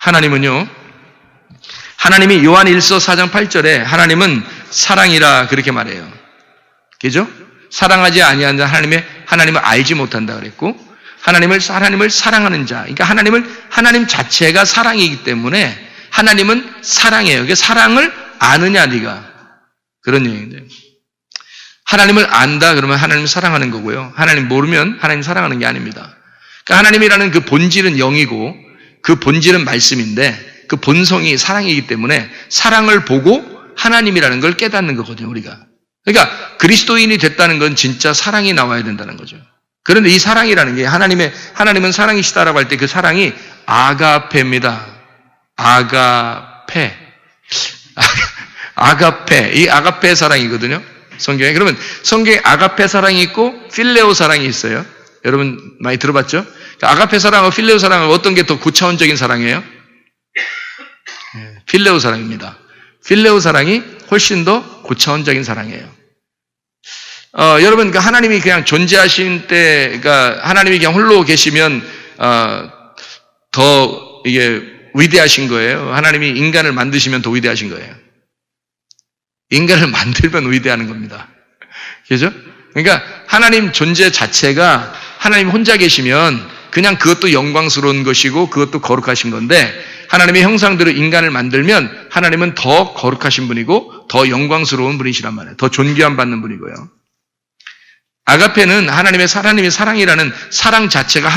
하나님은요, 하나님이 요한 1서 4장 8절에 하나님은 사랑이라 그렇게 말해요. 그죠? 사랑하지 아니하는 자 하나님을 알지 못한다 그랬고, 하나님을 사랑하는 자, 그러니까 하나님 자체가 사랑이기 때문에 하나님은 사랑이에요. 그러니까 사랑을 아느냐 네가, 그런 얘기인데, 하나님을 안다 그러면 하나님을 사랑하는 거고요. 하나님 모르면 하나님 사랑하는 게 아닙니다. 그러니까 하나님이라는 그 본질은 영이고 그 본질은 말씀인데 그 본성이 사랑이기 때문에 사랑을 보고 하나님이라는 걸 깨닫는 거거든요, 우리가. 그러니까 그리스도인이 됐다는 건 진짜 사랑이 나와야 된다는 거죠. 그런데 이 사랑이라는 게 하나님은 사랑이시다라고 할 때 그 사랑이 아가페입니다. 아가페. 이 아가페 사랑이거든요, 성경에. 그러면 성경에 아가페 사랑이 있고 필레오 사랑이 있어요. 여러분 많이 들어봤죠? 그러니까 아가페 사랑과 필레오 사랑은 어떤 게 더 고차원적인 사랑이에요? 필레오 사랑입니다. 필레오 사랑이 훨씬 더 고차원적인 사랑이에요. 여러분, 그 하나님이 그냥 존재하신 때, 그러니까 하나님이 그냥 홀로 계시면 더 이게 위대하신 거예요. 하나님이 인간을 만드시면 더 위대하신 거예요. 인간을 만들면 위대하는 겁니다. 그죠? 그러니까 하나님 존재 자체가 하나님 혼자 계시면 그냥 그것도 영광스러운 것이고 그것도 거룩하신 건데, 하나님의 형상대로 인간을 만들면 하나님은 더 거룩하신 분이고 더 영광스러운 분이시란 말이에요. 더 존귀함 받는 분이고요. 아가페는 하나님이 사랑이라는 사랑 자체가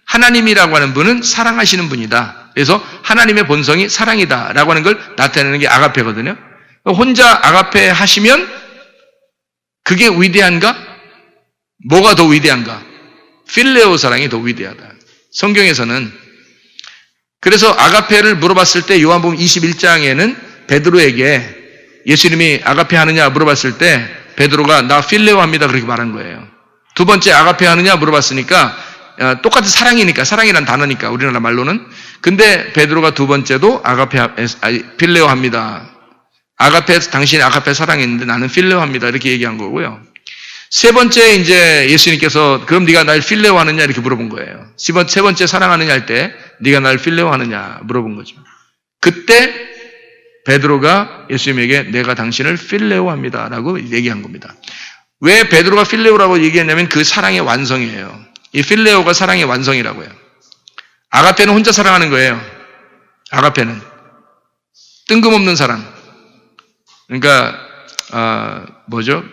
하나님이라고 하는 분은 사랑하시는 분이다. 그래서 하나님의 본성이 사랑이다라고 하는 걸 나타내는 게 아가페거든요. 혼자 아가페 하시면 그게 위대한가? 뭐가 더 위대한가? 필레오 사랑이 더 위대하다. 성경에서는. 그래서 아가페를 물어봤을 때 요한복음 21장에는 베드로에게 예수님이 아가페 하느냐 물어봤을 때 베드로가 나 필레오 합니다 그렇게 말한 거예요. 두 번째 아가페 하느냐 물어봤으니까 똑같은 사랑이란 단어니까 우리나라 말로는. 근데 베드로가 두 번째도 필레오 합니다. 당신이 아가페 사랑했는데 나는 필레오 합니다 이렇게 얘기한 거고요. 세 번째 이제 예수님께서 그럼 네가 날 필레오 하느냐 이렇게 물어본 거예요. 세 번째 사랑하느냐 할 때 네가 날 필레오 하느냐 물어본 거죠. 그때 베드로가 예수님에게 내가 당신을 필레오 합니다 라고 얘기한 겁니다. 왜 베드로가 필레오라고 얘기했냐면 그 사랑의 완성이에요. 이 필레오가 사랑의 완성이라고요. 아가페는 혼자 사랑하는 거예요. 아가페는 뜬금없는 사랑. 그러니까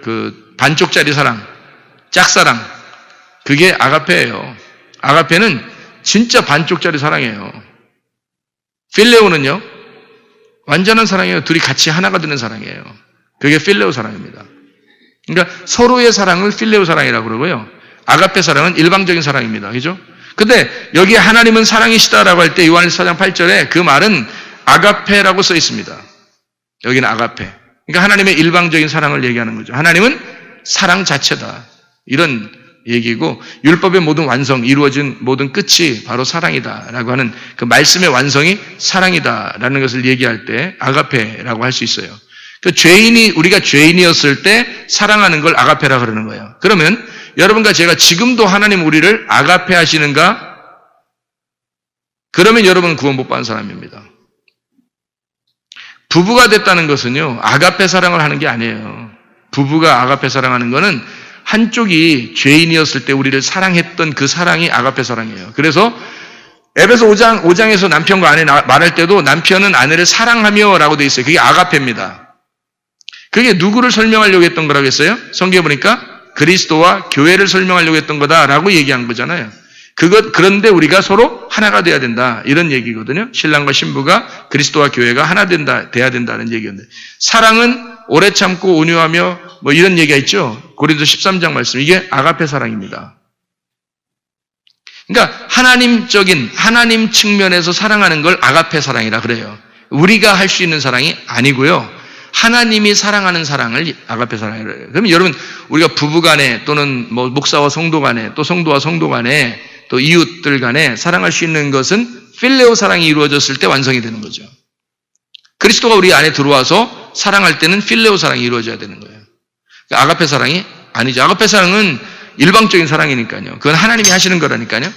그 반쪽짜리 사랑, 짝사랑. 그게 아가페예요. 아가페는 진짜 반쪽짜리 사랑이에요. 필레오는요, 완전한 사랑이에요. 둘이 같이 하나가 되는 사랑이에요. 그게 필레오 사랑입니다. 그러니까 서로의 사랑을 필레오 사랑이라고 그러고요. 아가페 사랑은 일방적인 사랑입니다. 그죠? 근데 여기 하나님은 사랑이시다라고 할 때 요한일서 4장 8절에 그 말은 아가페라고 써 있습니다. 여기는 아가페. 그러니까 하나님의 일방적인 사랑을 얘기하는 거죠. 하나님은 사랑 자체다. 이런 얘기고, 율법의 모든 완성, 이루어진 모든 끝이 바로 사랑이다라고 하는 그 말씀의 완성이 사랑이다라는 것을 얘기할 때 아가페라고 할 수 있어요. 그 우리가 죄인이었을 때 사랑하는 걸 아가페라 그러는 거예요. 그러면 여러분과 제가 지금도 하나님 우리를 아가페 하시는가? 그러면 여러분은 구원 못 받은 사람입니다. 부부가 됐다는 것은요, 아가페 사랑을 하는 게 아니에요. 부부가 아가페 사랑하는 거는 한쪽이 죄인이었을 때 우리를 사랑했던 그 사랑이 아가페 사랑이에요. 그래서 에베소 5장에서 남편과 아내 말할 때도 남편은 아내를 사랑하며 라고 되어 있어요. 그게 아가페입니다. 그게 누구를 설명하려고 했던 거라고 했어요? 성경에 보니까 그리스도와 교회를 설명하려고 했던 거다라고 얘기한 거잖아요. 그런데 우리가 서로 하나가 돼야 된다. 이런 얘기거든요. 신랑과 신부가 그리스도와 교회가 하나 돼야 된다는 얘기였는데, 사랑은 오래 참고 온유하며 뭐 이런 얘기가 있죠. 고린도 13장 말씀. 이게 아가페 사랑입니다. 그러니까 하나님 측면에서 사랑하는 걸 아가페 사랑이라 그래요. 우리가 할 수 있는 사랑이 아니고요. 하나님이 사랑하는 사랑을 아가페 사랑이라고 해요. 그러면 여러분, 우리가 부부 간에 또는 뭐 목사와 성도 간에 또 성도와 성도 간에 또 이웃들 간에 사랑할 수 있는 것은 필레오 사랑이 이루어졌을 때 완성이 되는 거죠. 그리스도가 우리 안에 들어와서 사랑할 때는 필레오 사랑이 이루어져야 되는 거예요. 그러니까 아가페 사랑이 아니죠. 아가페 사랑은 일방적인 사랑이니까요. 그건 하나님이 하시는 거라니까요.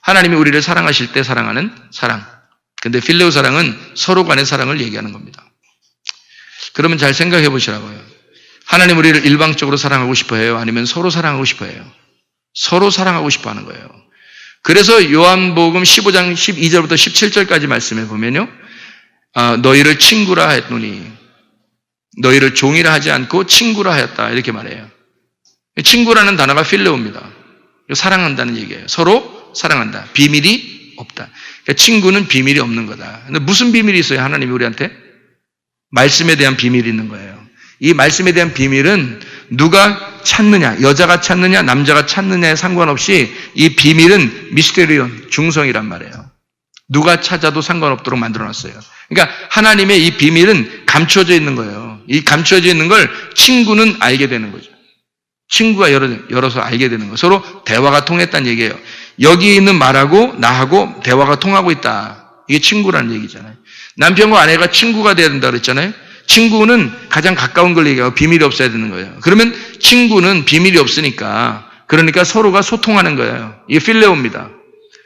하나님이 우리를 사랑하실 때 사랑하는 사랑. 근데 필레오 사랑은 서로 간의 사랑을 얘기하는 겁니다. 그러면 잘 생각해 보시라고요. 하나님 우리를 일방적으로 사랑하고 싶어 해요? 아니면 서로 사랑하고 싶어 해요? 서로 사랑하고 싶어 하는 거예요. 그래서 요한복음 15장 12절부터 17절까지 말씀해 보면요. 너희를 친구라 했노니 너희를 종이라 하지 않고 친구라 하였다. 이렇게 말해요. 친구라는 단어가 필레오입니다. 사랑한다는 얘기예요. 서로 사랑한다. 비밀이 없다. 그러니까 친구는 비밀이 없는 거다. 근데 무슨 비밀이 있어요? 하나님이 우리한테? 말씀에 대한 비밀이 있는 거예요. 이 말씀에 대한 비밀은 누가 찾느냐, 여자가 찾느냐, 남자가 찾느냐에 상관없이 이 비밀은 미스테리온, 중성이란 말이에요. 누가 찾아도 상관없도록 만들어놨어요. 그러니까 하나님의 이 비밀은 감춰져 있는 거예요. 이 감춰져 있는 걸 친구는 알게 되는 거죠. 친구가 열어서 알게 되는 거예요. 서로 대화가 통했다는 얘기예요. 여기 있는 말하고 나하고 대화가 통하고 있다. 이게 친구라는 얘기잖아요. 남편과 아내가 친구가 돼야 된다 그랬잖아요. 친구는 가장 가까운 걸 얘기하고 비밀이 없어야 되는 거예요. 그러면 친구는 비밀이 없으니까 그러니까 서로가 소통하는 거예요. 이게 필레오입니다.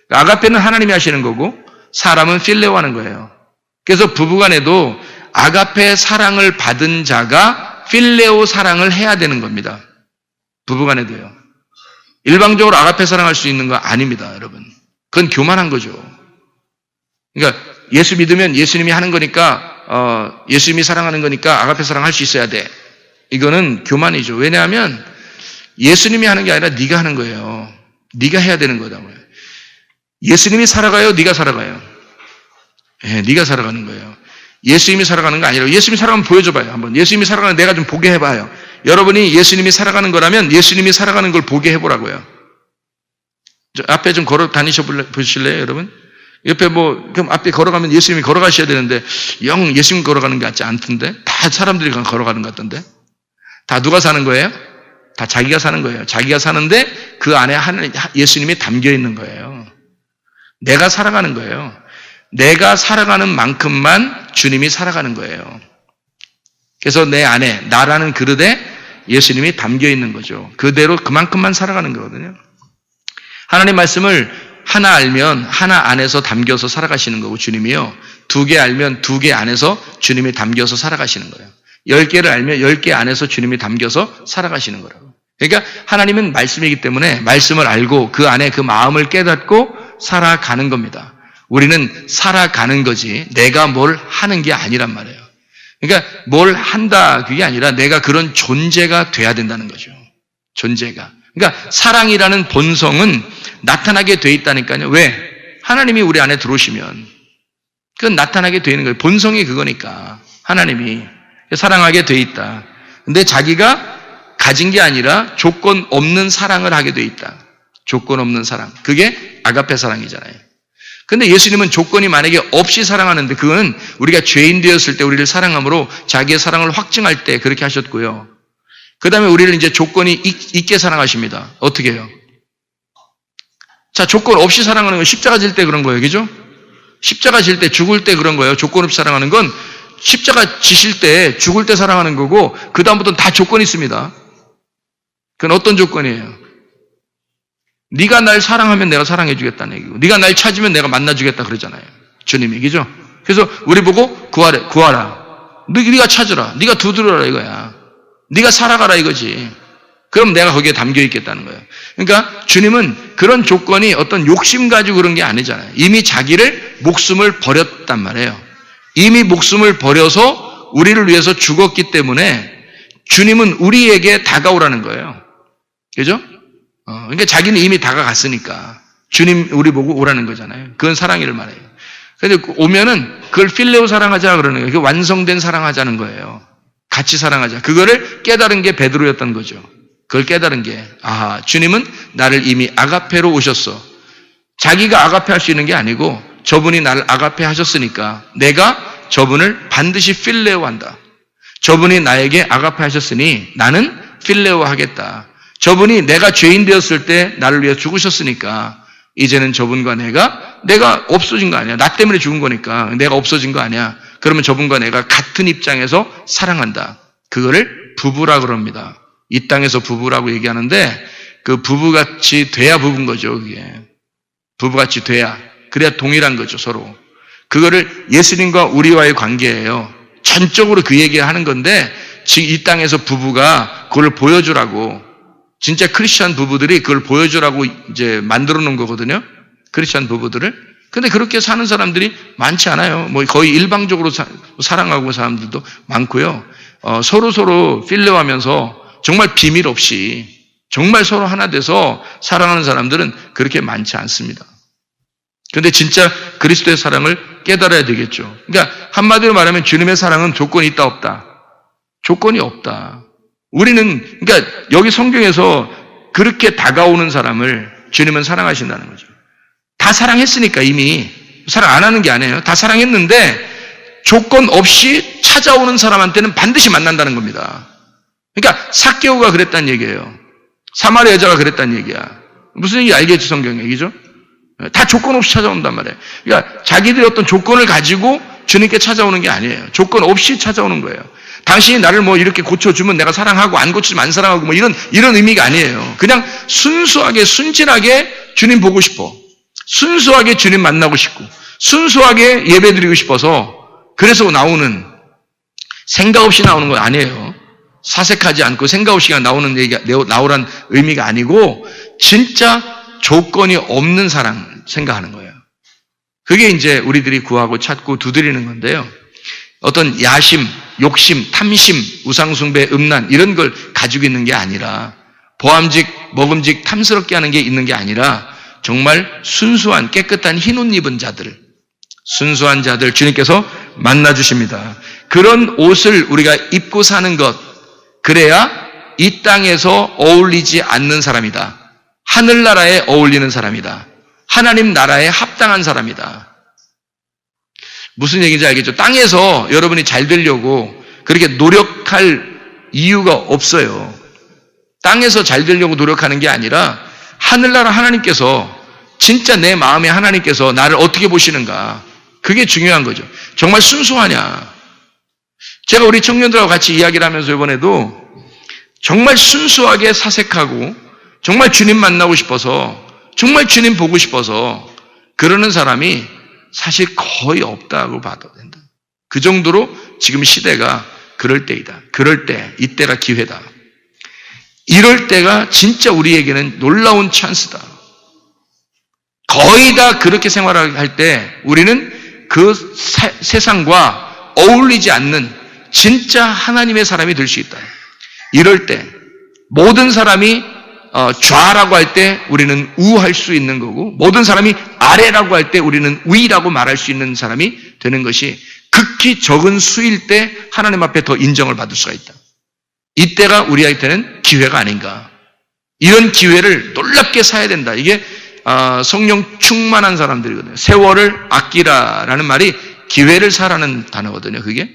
아가페는 하나님이 하시는 거고 사람은 필레오 하는 거예요. 그래서 부부간에도 아가페 사랑을 받은 자가 필레오 사랑을 해야 되는 겁니다. 부부간에도요. 일방적으로 아가페 사랑할 수 있는 거 아닙니다, 여러분. 그건 교만한 거죠. 그러니까 예수 믿으면 예수님이 하는 거니까 예수님이 사랑하는 거니까 아가페 사랑할 수 있어야 돼. 이거는 교만이죠. 왜냐하면 예수님이 하는 게 아니라 네가 하는 거예요. 네가 해야 되는 거다고요. 예수님이 살아가요? 네가 살아가요? 예, 네가 살아가는 거예요. 예수님이 살아가는 거 아니라 예수님이 살아가면 보여줘봐요. 한번 예수님이 살아가는 내가 좀 보게 해봐요. 여러분이 예수님이 살아가는 거라면 예수님이 살아가는 걸 보게 해보라고요. 앞에 좀 걸어 다니셔 보실래요, 여러분? 옆에 그럼 앞에 걸어가면 예수님이 걸어가셔야 되는데, 영 예수님 걸어가는 게 같지 않던데? 다 사람들이 걸어가는 것 같던데? 다 누가 사는 거예요? 다 자기가 사는 거예요. 자기가 사는데 그 안에 예수님이 담겨 있는 거예요. 내가 살아가는 거예요. 내가 살아가는 만큼만 주님이 살아가는 거예요. 그래서 내 안에, 나라는 그릇에 예수님이 담겨 있는 거죠. 그대로 그만큼만 살아가는 거거든요. 하나님 말씀을 하나 알면 하나 안에서 담겨서 살아가시는 거고 주님이요. 2개 알면 2개 안에서 주님이 담겨서 살아가시는 거예요. 10개를 알면 10개 안에서 주님이 담겨서 살아가시는 거라고. 그러니까 하나님은 말씀이기 때문에 말씀을 알고 그 안에 그 마음을 깨닫고 살아가는 겁니다. 우리는 살아가는 거지 내가 뭘 하는 게 아니란 말이에요. 그러니까 뭘 한다 그게 아니라 내가 그런 존재가 돼야 된다는 거죠. 존재가. 그러니까 사랑이라는 본성은 나타나게 돼 있다니까요. 왜? 하나님이 우리 안에 들어오시면 그건 나타나게 돼 있는 거예요. 본성이 그거니까 하나님이 사랑하게 돼 있다. 근데 자기가 가진 게 아니라 조건 없는 사랑을 하게 돼 있다. 조건 없는 사랑. 그게 아가페 사랑이잖아요. 근데 예수님은 조건이 만약에 없이 사랑하는데 그거는 우리가 죄인 되었을 때 우리를 사랑함으로 자기의 사랑을 확증할 때 그렇게 하셨고요. 그 다음에 우리를 이제 조건이 있게 사랑하십니다. 어떻게 해요? 자, 조건 없이 사랑하는 건 십자가 질 때 그런 거예요. 그죠? 십자가 질 때 죽을 때 그런 거예요. 조건 없이 사랑하는 건 십자가 지실 때 죽을 때 사랑하는 거고 그 다음부터는 다 조건이 있습니다. 그건 어떤 조건이에요? 네가 날 사랑하면 내가 사랑해 주겠다는 얘기고 네가 날 찾으면 내가 만나 주겠다 그러잖아요. 주님이. 그죠? 그래서 우리 보고 구하라. 네가 찾으라. 네가 두드려라 이거야. 네가 살아가라 이거지. 그럼 내가 거기에 담겨 있겠다는 거예요. 그러니까 주님은 그런 조건이 어떤 욕심 가지고 그런 게 아니잖아요. 이미 자기를 목숨을 버렸단 말이에요. 이미 목숨을 버려서 우리를 위해서 죽었기 때문에 주님은 우리에게 다가오라는 거예요. 그죠? 그러니까 자기는 이미 다가갔으니까 주님 우리 보고 오라는 거잖아요. 그건 사랑이를 말해요. 그래서 오면은 그걸 필레오 사랑하자 그러는 거예요. 그게 완성된 사랑하자는 거예요. 같이 사랑하자. 그거를 깨달은 게 베드로였던 거죠. 그걸 깨달은 게 주님은 나를 이미 아가페로 오셨어. 자기가 아가페 할 수 있는 게 아니고 저분이 나를 아가페 하셨으니까 내가 저분을 반드시 필레오 한다. 저분이 나에게 아가페 하셨으니 나는 필레오 하겠다. 저분이 내가 죄인 되었을 때 나를 위해 죽으셨으니까 이제는 저분과 내가 없어진 거 아니야. 나 때문에 죽은 거니까 내가 없어진 거 아니야. 그러면 저분과 내가 같은 입장에서 사랑한다. 그거를 부부라 그럽니다. 이 땅에서 부부라고 얘기하는데 그 부부같이 돼야 부부인 거죠. 그게 부부같이 돼야. 그래야 동일한 거죠. 서로. 그거를 예수님과 우리와의 관계예요. 전적으로 그 얘기를 하는 건데 지금 이 땅에서 부부가 그걸 보여주라고, 진짜 크리스찬 부부들이 그걸 보여주라고 이제 만들어 놓은 거거든요. 크리스찬 부부들을. 근데 그렇게 사는 사람들이 많지 않아요. 뭐 거의 일방적으로 사랑하고 사람들도 많고요. 서로 필레하면서 정말 비밀 없이 정말 서로 하나 돼서 사랑하는 사람들은 그렇게 많지 않습니다. 그런데 진짜 그리스도의 사랑을 깨달아야 되겠죠. 그러니까 한마디로 말하면 주님의 사랑은 조건이 있다 없다? 조건이 없다. 우리는 그러니까 여기 성경에서 그렇게 다가오는 사람을 주님은 사랑하신다는 거죠. 다 사랑했으니까 이미 사랑 안 하는 게 아니에요. 다 사랑했는데 조건 없이 찾아오는 사람한테는 반드시 만난다는 겁니다. 그러니까 삭개오가 그랬다는 얘기예요. 사마리아 여자가 그랬다는 얘기야. 무슨 얘기 알겠죠? 성경 얘기죠? 다 조건 없이 찾아온단 말이에요. 그러니까 자기들이 어떤 조건을 가지고 주님께 찾아오는 게 아니에요. 조건 없이 찾아오는 거예요. 당신이 나를 뭐 이렇게 고쳐주면 내가 사랑하고 안 고치면 안 사랑하고 뭐 이런 의미가 아니에요. 그냥 순수하게 순진하게 주님 보고 싶어. 순수하게 주님 만나고 싶고 순수하게 예배드리고 싶어서 그래서 나오는, 생각 없이 나오는 건 아니에요. 사색하지 않고 생각 없이 나오는 얘기가 나오란 의미가 아니고 진짜 조건이 없는 사랑 생각하는 거예요. 그게 이제 우리들이 구하고 찾고 두드리는 건데요. 어떤 야심, 욕심, 탐심, 우상숭배, 음란 이런 걸 가지고 있는 게 아니라 보암직, 먹음직, 탐스럽게 하는 게 있는 게 아니라 정말 순수한 깨끗한 흰옷 입은 자들, 순수한 자들 주님께서 만나주십니다. 그런 옷을 우리가 입고 사는 것, 그래야 이 땅에서 어울리지 않는 사람이다. 하늘나라에 어울리는 사람이다. 하나님 나라에 합당한 사람이다. 무슨 얘기인지 알겠죠? 땅에서 여러분이 잘 되려고 그렇게 노력할 이유가 없어요. 땅에서 잘 되려고 노력하는 게 아니라 하늘나라 하나님께서 진짜 내 마음에 하나님께서 나를 어떻게 보시는가, 그게 중요한 거죠. 정말 순수하냐. 제가 우리 청년들하고 같이 이야기를 하면서 이번에도 정말 순수하게 사색하고 정말 주님 만나고 싶어서 정말 주님 보고 싶어서 그러는 사람이 사실 거의 없다고 봐도 된다. 그 정도로 지금 시대가 그럴 때이다. 그럴 때, 이때가 기회다. 이럴 때가 진짜 우리에게는 놀라운 찬스다. 거의 다 그렇게 생활할 때 우리는 그 세상과 어울리지 않는 진짜 하나님의 사람이 될 수 있다. 이럴 때 모든 사람이 좌라고 할 때 우리는 우할 수 있는 거고, 모든 사람이 아래라고 할 때 우리는 위라고 말할 수 있는 사람이 되는 것이 극히 적은 수일 때 하나님 앞에 더 인정을 받을 수가 있다. 이때가 우리한테는 기회가 아닌가. 이런 기회를 놀랍게 사야 된다. 이게 성령 충만한 사람들이거든요. 세월을 아끼라라는 말이 기회를 사라는 단어거든요. 그게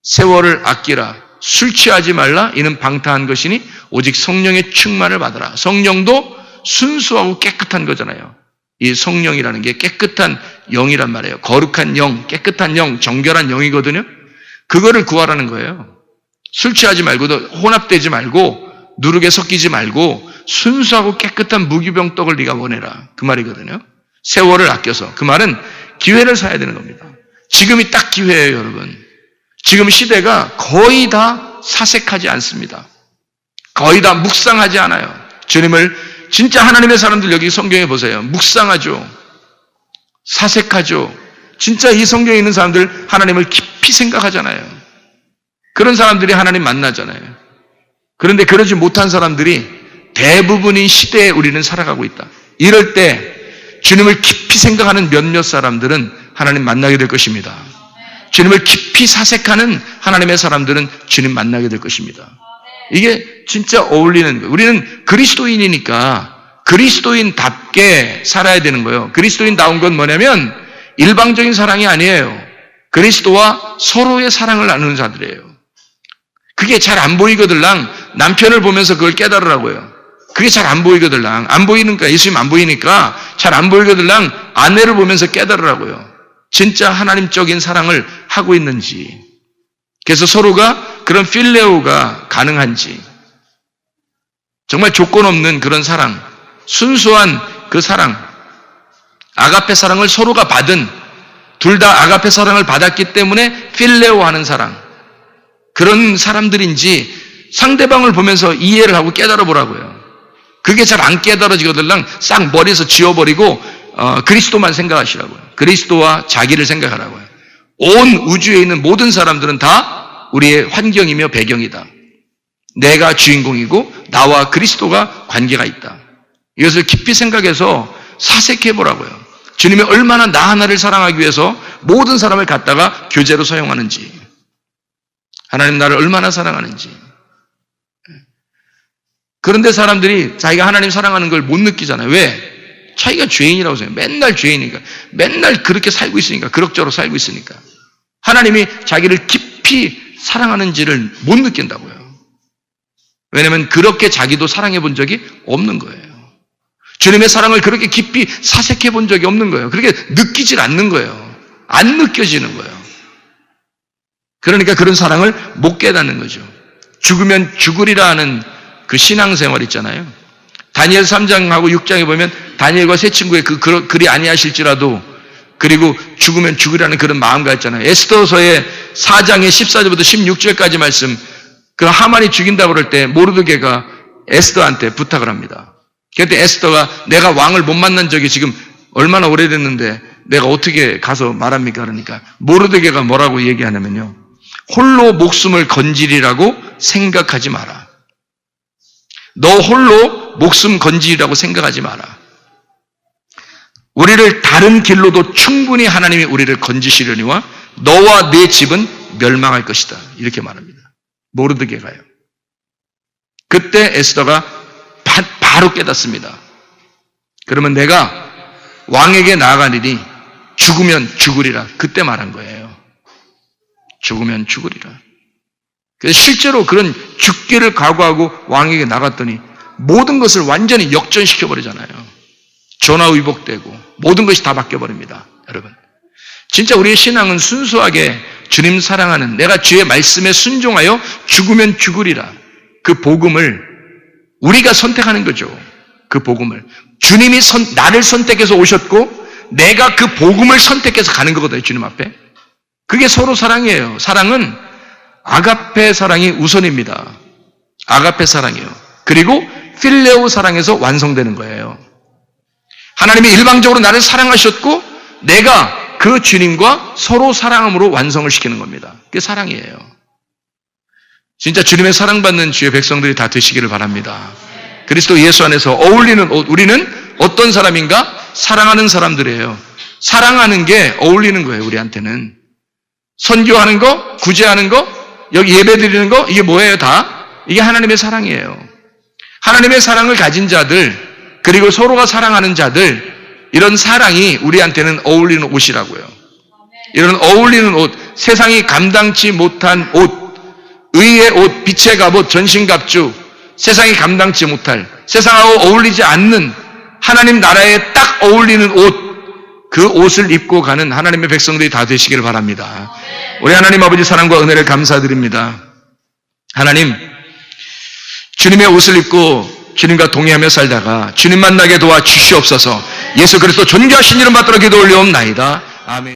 세월을 아끼라. 술 취하지 말라. 이는 방탕한 것이니 오직 성령의 충만을 받아라. 성령도 순수하고 깨끗한 거잖아요. 이 성령이라는 게 깨끗한 영이란 말이에요. 거룩한 영, 깨끗한 영, 정결한 영이거든요. 그거를 구하라는 거예요. 술 취하지 말고 혼합되지 말고 누룩에 섞이지 말고 순수하고 깨끗한 무기병떡을 네가 원해라. 그 말이거든요. 세월을 아껴서. 그 말은 기회를 사야 되는 겁니다. 지금이 딱 기회예요, 여러분. 지금 시대가 거의 다 사색하지 않습니다. 거의 다 묵상하지 않아요. 주님을 진짜 하나님의 사람들 여기 성경에 보세요. 묵상하죠. 사색하죠. 진짜 이 성경에 있는 사람들 하나님을 깊이 생각하잖아요. 그런 사람들이 하나님 만나잖아요. 그런데 그러지 못한 사람들이 대부분인 시대에 우리는 살아가고 있다. 이럴 때 주님을 깊이 생각하는 몇몇 사람들은 하나님 만나게 될 것입니다. 주님을 깊이 사색하는 하나님의 사람들은 주님 만나게 될 것입니다. 이게 진짜 어울리는 거예요. 우리는 그리스도인이니까 그리스도인답게 살아야 되는 거예요. 그리스도인다운 건 뭐냐면 일방적인 사랑이 아니에요. 그리스도와 서로의 사랑을 나누는 자들이에요. 그게 잘 안 보이거들랑 남편을 보면서 그걸 깨달으라고요. 그게 잘 안 보이거들랑, 안 보이니까, 예수님 안 보이니까 잘 안 보이거들랑 아내를 보면서 깨달으라고요. 진짜 하나님적인 사랑을 하고 있는지. 그래서 서로가 그런 필레오가 가능한지. 정말 조건 없는 그런 사랑, 순수한 그 사랑, 아가페 사랑을 서로가 받은 둘 다 아가페 사랑을 받았기 때문에 필레오 하는 사랑. 그런 사람들인지 상대방을 보면서 이해를 하고 깨달아 보라고요. 그게 잘 안 깨달아지거들랑 싹 머리에서 지워버리고 그리스도만 생각하시라고요. 그리스도와 자기를 생각하라고요. 온 우주에 있는 모든 사람들은 다 우리의 환경이며 배경이다. 내가 주인공이고 나와 그리스도가 관계가 있다. 이것을 깊이 생각해서 사색해 보라고요. 주님이 얼마나 나 하나를 사랑하기 위해서 모든 사람을 갖다가 교제로 사용하는지, 하나님 나를 얼마나 사랑하는지. 그런데 사람들이 자기가 하나님 사랑하는 걸 못 느끼잖아요. 왜? 자기가 죄인이라고 생각해요. 맨날 죄인이니까. 맨날 그렇게 살고 있으니까. 그럭저럭 살고 있으니까. 하나님이 자기를 깊이 사랑하는지를 못 느낀다고요. 왜냐하면 그렇게 자기도 사랑해 본 적이 없는 거예요. 주님의 사랑을 그렇게 깊이 사색해 본 적이 없는 거예요. 그렇게 느끼질 않는 거예요. 안 느껴지는 거예요. 그러니까 그런 사랑을 못 깨닫는 거죠. 죽으면 죽으리라 하는 그 신앙생활 있잖아요. 다니엘 3장하고 6장에 보면 다니엘과 세 친구의 그리 아니하실지라도, 그리고 죽으면 죽으라는 그런 마음가 있잖아요. 에스더서의 4장의 14절부터 16절까지 말씀, 그 하만이 죽인다고 그럴 때 모르드게가 에스더한테 부탁을 합니다. 그때 에스더가 내가 왕을 못 만난 적이 지금 얼마나 오래됐는데 내가 어떻게 가서 말합니까? 그러니까 모르드게가 뭐라고 얘기하냐면요. 홀로 목숨을 건지리라고 생각하지 마라. 너 홀로 목숨 건지리라고 생각하지 마라. 우리를 다른 길로도 충분히 하나님이 우리를 건지시려니와 너와 네 집은 멸망할 것이다. 이렇게 말합니다. 모르드게가요. 그때 에스더가 바로 깨닫습니다. 그러면 내가 왕에게 나아가리니 죽으면 죽으리라. 그때 말한 거예요. 죽으면 죽으리라. 그래서 실제로 그런 죽기를 각오하고 왕에게 나갔더니 모든 것을 완전히 역전시켜버리잖아요. 전화위복되고 모든 것이 다 바뀌어버립니다. 여러분, 진짜 우리의 신앙은 순수하게 주님 사랑하는, 내가 주의 말씀에 순종하여 죽으면 죽으리라, 그 복음을 우리가 선택하는 거죠. 그 복음을 주님이 나를 선택해서 오셨고 내가 그 복음을 선택해서 가는 거거든요. 주님 앞에. 그게 서로 사랑이에요. 사랑은 아가페 사랑이 우선입니다. 아가페 사랑이에요. 그리고 필레오 사랑에서 완성되는 거예요. 하나님이 일방적으로 나를 사랑하셨고 내가 그 주님과 서로 사랑함으로 완성을 시키는 겁니다. 그게 사랑이에요. 진짜 주님의 사랑받는 주의 백성들이 다 되시기를 바랍니다. 그리스도 예수 안에서 어울리는 옷, 우리는 어떤 사람인가? 사랑하는 사람들이에요. 사랑하는 게 어울리는 거예요. 우리한테는. 선교하는 거, 구제하는 거, 여기 예배 드리는 거, 이게 뭐예요? 다? 이게 하나님의 사랑이에요. 하나님의 사랑을 가진 자들, 그리고 서로가 사랑하는 자들, 이런 사랑이 우리한테는 어울리는 옷이라고요. 이런 어울리는 옷, 세상이 감당치 못한 옷, 의의 옷, 빛의 갑옷, 전신갑주, 세상이 감당치 못할, 세상하고 어울리지 않는 하나님 나라에 딱 어울리는 옷, 그 옷을 입고 가는 하나님의 백성들이 다 되시기를 바랍니다. 우리 하나님 아버지 사랑과 은혜를 감사드립니다. 하나님, 주님의 옷을 입고 주님과 동의하며 살다가 주님 만나게 도와주시옵소서. 예수 그리스도 존귀하신 이름 받들어 기도 올리옵나이다. 아멘.